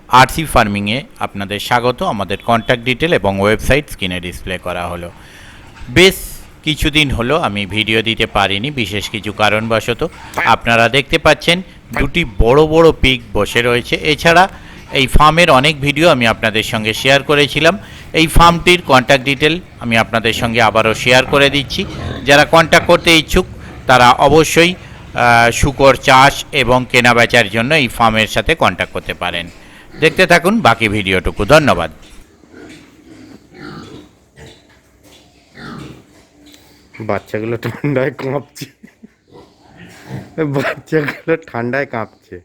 RC ফার্মিংয়ে আপনাদের স্বাগত। আমাদের কন্ট্যাক্ট ডিটেল এবং ওয়েবসাইট স্ক্রিনে ডিসপ্লে করা হলো। বেশ কিছুদিন হলো আমি ভিডিও দিতে পারিনি, বিশেষ কিছু কারণবশত। আপনারা দেখতে পাচ্ছেন দুটি বড় বড় পিগ বসে রয়েছে। এছাড়া এই ফার্মের অনেক ভিডিও আমি আপনাদের সঙ্গে শেয়ার করেছিলাম। এই ফার্মটির কন্ট্যাক্ট ডিটেল আমি আপনাদের সঙ্গে আবারও শেয়ার করে দিচ্ছি। যারা কন্ট্যাক্ট করতে ইচ্ছুক তারা অবশ্যই শূকর চাষ এবং কেনাবেচার জন্য এই ফার্মের সাথে কন্ট্যাক্ট করতে পারেন। দেখতে থাকুন বাকি ভিডিওটুকু। ধন্যবাদ। বাচ্চাগুলো ঠান্ডায় কাঁপছে, বাচ্চাগুলো ঠান্ডায় কাঁপছে।